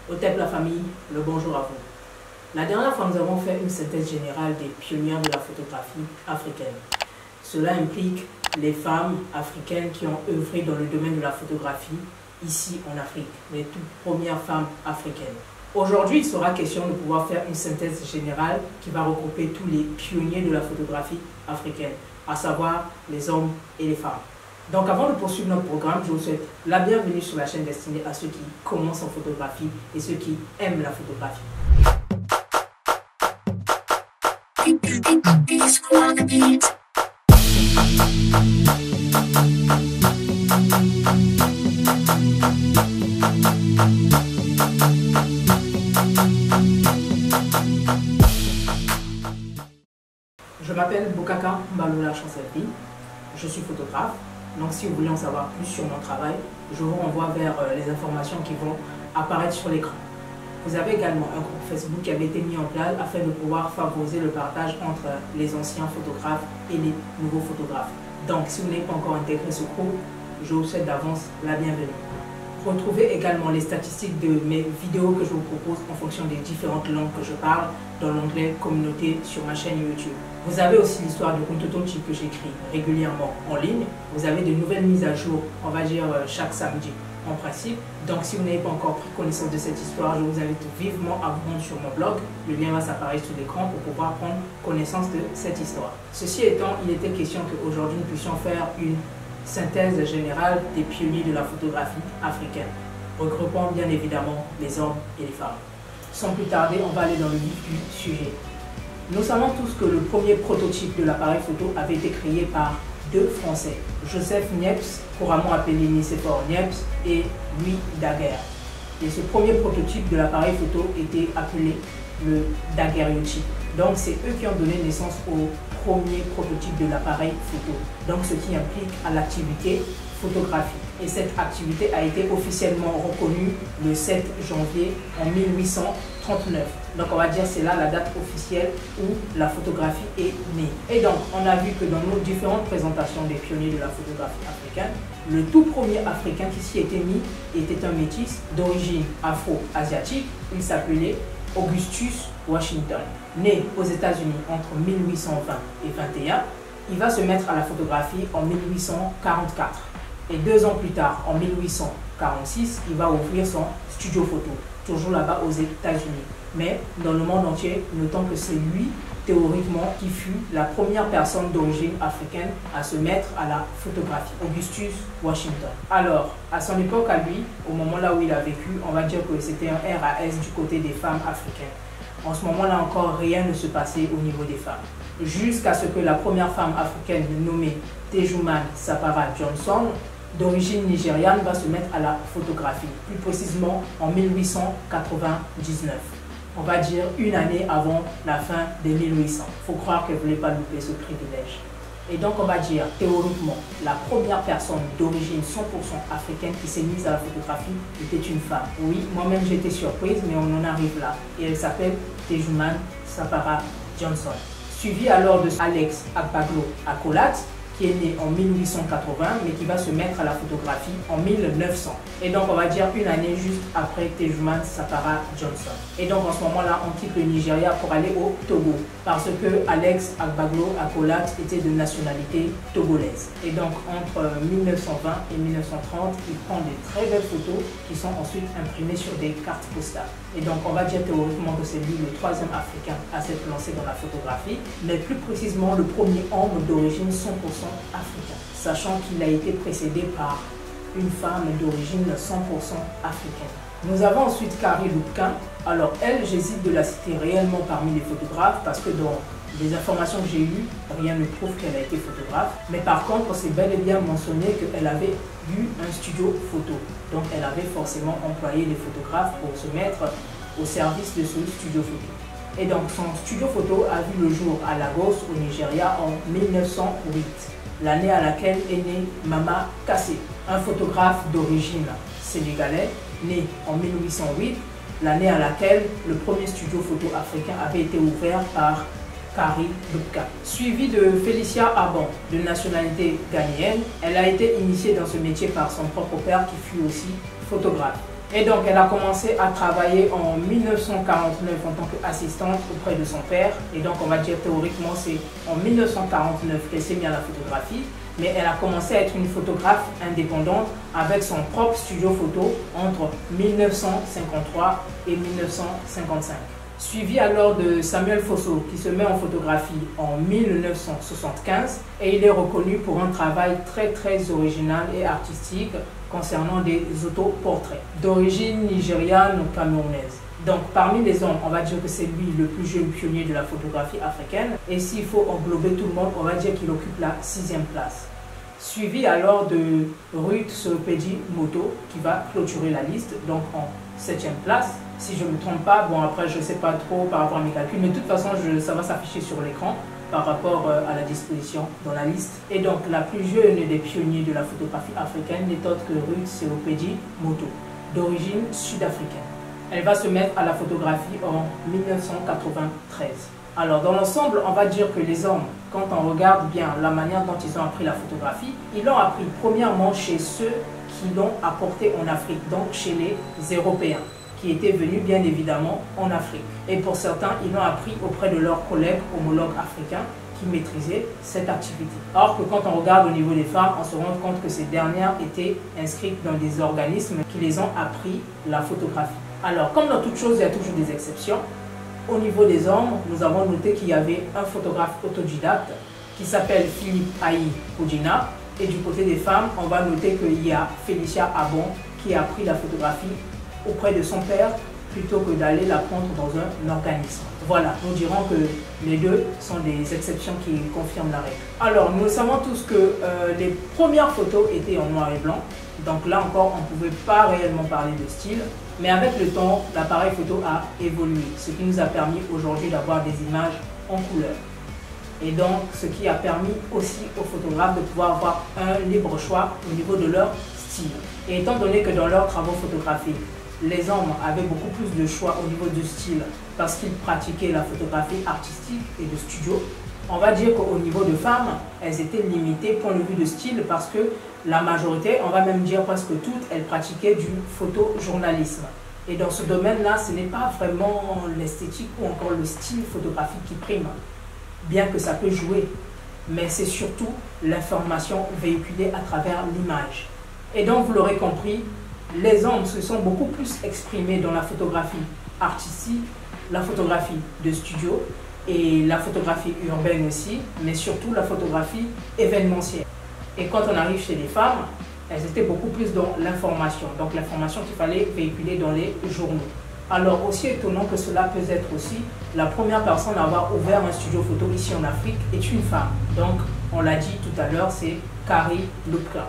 Otep la famille, le bonjour à vous. La dernière fois, nous avons fait une synthèse générale des pionnières de la photographie africaine. Cela implique les femmes africaines qui ont œuvré dans le domaine de la photographie ici en Afrique, les toutes premières femmes africaines. Aujourd'hui, il sera question de pouvoir faire une synthèse générale qui va regrouper tous les pionniers de la photographie africaine, à savoir les hommes et les femmes. Donc avant de poursuivre notre programme, je vous souhaite la bienvenue sur la chaîne destinée à ceux qui commencent en photographie et ceux qui aiment la photographie. Je m'appelle Bokaka Mbalola Chancellerie, je suis photographe. Donc si vous voulez en savoir plus sur mon travail, je vous renvoie vers les informations qui vont apparaître sur l'écran. Vous avez également un groupe Facebook qui avait été mis en place afin de pouvoir favoriser le partage entre les anciens photographes et les nouveaux photographes. Donc si vous n'avez pas encore intégré ce groupe, je vous souhaite d'avance la bienvenue. Retrouvez également les statistiques de mes vidéos que je vous propose en fonction des différentes langues que je parle dans l'onglet communauté sur ma chaîne YouTube. Vous avez aussi l'histoire de Kuntotonchi que j'écris régulièrement en ligne. Vous avez de nouvelles mises à jour, on va dire chaque samedi en principe. Donc si vous n'avez pas encore pris connaissance de cette histoire, je vous invite vivement à vous rendre sur mon blog. Le lien va s'apparaître sur l'écran pour pouvoir prendre connaissance de cette histoire. Ceci étant, il était question qu'aujourd'hui nous puissions faire une synthèse générale des pionniers de la photographie africaine, regroupant bien évidemment les hommes et les femmes. Sans plus tarder, on va aller dans le vif du sujet. Nous savons tous que le premier prototype de l'appareil photo avait été créé par deux Français, Joseph Niepce, couramment appelé Nicéphore Niepce, et Louis Daguerre. Et ce premier prototype de l'appareil photo était appelé le daguerréotype. Donc c'est eux qui ont donné naissance au premier prototype de l'appareil photo. Donc ce qui implique à l'activité photographique. Et cette activité a été officiellement reconnue le 7 janvier en 1839. Donc on va dire c'est là la date officielle où la photographie est née. Et donc on a vu que dans nos différentes présentations des pionniers de la photographie africaine, le tout premier africain qui s'y était mis était un métis d'origine afro-asiatique. Il s'appelait Augustus Washington. Né aux États-Unis entre 1820 et 21, il va se mettre à la photographie en 1844. Et 2 ans plus tard, en 1846, il va ouvrir son studio photo, toujours là-bas aux États-Unis. Mais dans le monde entier, notons que c'est lui, théoriquement, qui fut la première personne d'origine africaine à se mettre à la photographie, Augustus Washington. Alors, à son époque, à lui, au moment là où il a vécu, on va dire que c'était un RAS du côté des femmes africaines. En ce moment-là encore, rien ne se passait au niveau des femmes. Jusqu'à ce que la première femme africaine nommée Tejuman Sapara Johnson, d'origine nigériane, va se mettre à la photographie, plus précisément en 1899. On va dire une année avant la fin des 1800. Il faut croire qu'elle ne voulait pas louper ce privilège. Et donc on va dire théoriquement, la première personne d'origine 100% africaine qui s'est mise à la photographie était une femme. Oui, moi-même j'ai été surprise, mais on en arrive là. Et elle s'appelle Tejuman Sapara Johnson. Suivi alors de Alex Agbaglo Akolat, qui est né en 1880, mais qui va se mettre à la photographie en 1900. Et donc, on va dire une année juste après Tejuman Sapara Johnson. Et donc, en ce moment-là, on quitte le Nigeria pour aller au Togo, parce que Alex Agbaglo Akolat était de nationalité togolaise. Et donc, entre 1920 et 1930, il prend des très belles photos qui sont ensuite imprimées sur des cartes postales. Et donc, on va dire théoriquement que c'est lui le 3e Africain à s'être lancé dans la photographie, mais plus précisément le premier homme d'origine 100% africain, sachant qu'il a été précédé par une femme d'origine 100% africaine. Nous avons ensuite Carrie Lupkin. Alors elle, j'hésite de la citer réellement parmi les photographes parce que dans les informations que j'ai eues, rien ne prouve qu'elle a été photographe. Mais par contre, c'est bel et bien mentionné qu'elle avait eu un studio photo. Donc elle avait forcément employé des photographes pour se mettre au service de ce studio photo. Et donc son studio photo a vu le jour à Lagos, au Nigeria, en 1908, l'année à laquelle est né Mama Kassé, un photographe d'origine sénégalais, né en 1808, l'année à laquelle le premier studio photo africain avait été ouvert par Carrie Lupkin. Suivie de Félicia Aban, de nationalité ghanéenne, elle a été initiée dans ce métier par son propre père qui fut aussi photographe. Et donc, elle a commencé à travailler en 1949 en tant qu'assistante auprès de son père. Et donc, on va dire théoriquement, c'est en 1949 qu'elle s'est mise à la photographie. Mais elle a commencé à être une photographe indépendante avec son propre studio photo entre 1953 et 1955. Suivi alors de Samuel Fosso qui se met en photographie en 1975 et il est reconnu pour un travail très original et artistique concernant des autoportraits d'origine nigériane ou camerounaise. Donc parmi les hommes, on va dire que c'est lui le plus jeune pionnier de la photographie africaine et s'il faut englober tout le monde, on va dire qu'il occupe la 6e place. Suivi alors de Ruth Solopedi Moto qui va clôturer la liste, donc en 7e place. Si je ne me trompe pas, bon après je ne sais pas trop par rapport à mes calculs, mais de toute façon ça va s'afficher sur l'écran par rapport à la disposition dans la liste. Et donc la plus jeune des pionniers de la photographie africaine n'est autre que Ruth Solopedi Moto, d'origine sud-africaine. Elle va se mettre à la photographie en 1993. Alors dans l'ensemble, on va dire que les hommes, quand on regarde bien la manière dont ils ont appris la photographie, ils l'ont appris premièrement chez ceux qui l'ont apporté en Afrique, donc chez les Européens, qui étaient venus bien évidemment en Afrique. Et pour certains, ils l'ont appris auprès de leurs collègues homologues africains qui maîtrisaient cette activité. Or que quand on regarde au niveau des femmes, on se rend compte que ces dernières étaient inscrites dans des organismes qui les ont appris la photographie. Alors, comme dans toute chose, il y a toujours des exceptions. Au niveau des hommes, nous avons noté qu'il y avait un photographe autodidacte qui s'appelle Philippe Aïe Koudjina. Et du côté des femmes, on va noter qu'il y a Félicia Abon qui a appris la photographie auprès de son père plutôt que d'aller l'apprendre dans un organisme. Voilà, nous dirons que les deux sont des exceptions qui confirment la règle. Alors, nous savons tous que les premières photos étaient en noir et blanc. Donc là encore, on ne pouvait pas réellement parler de style. Mais avec le temps, l'appareil photo a évolué, ce qui nous a permis aujourd'hui d'avoir des images en couleur. Et donc, ce qui a permis aussi aux photographes de pouvoir avoir un libre choix au niveau de leur style. Et étant donné que dans leurs travaux photographiques, les hommes avaient beaucoup plus de choix au niveau du style parce qu'ils pratiquaient la photographie artistique et de studio, on va dire qu'au niveau de femmes, elles étaient limitées point de vue de style parce que la majorité, on va même dire presque toutes, elles pratiquaient du photojournalisme. Et dans ce domaine-là, ce n'est pas vraiment l'esthétique ou encore le style photographique qui prime, bien que ça peut jouer, mais c'est surtout l'information véhiculée à travers l'image. Et donc, vous l'aurez compris, les hommes se sont beaucoup plus exprimés dans la photographie artistique, la photographie de studio et la photographie urbaine aussi, mais surtout la photographie événementielle. Et quand on arrive chez les femmes, elles étaient beaucoup plus dans l'information, donc l'information qu'il fallait véhiculer dans les journaux. Alors, aussi étonnant que cela peut être aussi, la première personne à avoir ouvert un studio photo ici en Afrique est une femme. Donc, on l'a dit tout à l'heure, c'est Carrie Lupka.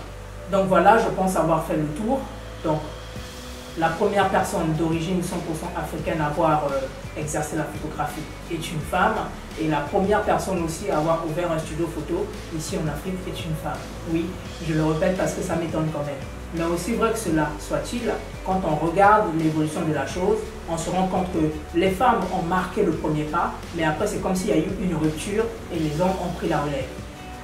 Donc voilà, je pense avoir fait le tour. Donc, la première personne d'origine 100% africaine à avoir exercé la photographie est une femme. Et la première personne aussi à avoir ouvert un studio photo ici en Afrique est une femme. Oui, je le répète parce que ça m'étonne quand même. Mais aussi vrai que cela soit-il, quand on regarde l'évolution de la chose, on se rend compte que les femmes ont marqué le premier pas, mais après c'est comme s'il y a eu une rupture et les hommes ont pris la relève.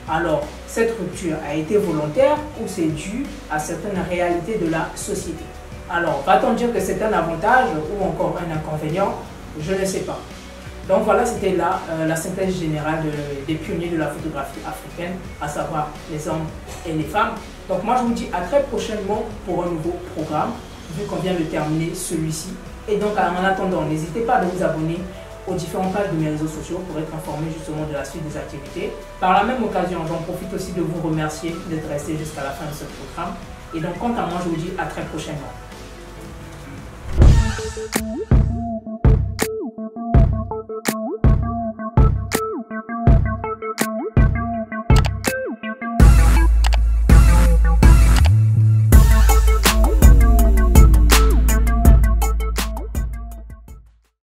Alors, cette rupture a été volontaire ou c'est dû à certaines réalités de la société? Alors, va-t-on dire que c'est un avantage ou encore un inconvénient? Je ne sais pas. Donc voilà, c'était là la synthèse générale des pionniers de la photographie africaine, à savoir les hommes et les femmes. Donc moi je vous dis à très prochainement pour un nouveau programme, vu qu'on vient de terminer celui-ci. Et donc en attendant, n'hésitez pas à vous abonner aux différentes pages de mes réseaux sociaux pour être informé justement de la suite des activités. Par la même occasion, j'en profite aussi de vous remercier d'être resté jusqu'à la fin de ce programme. Et donc quant à moi, je vous dis à très prochainement.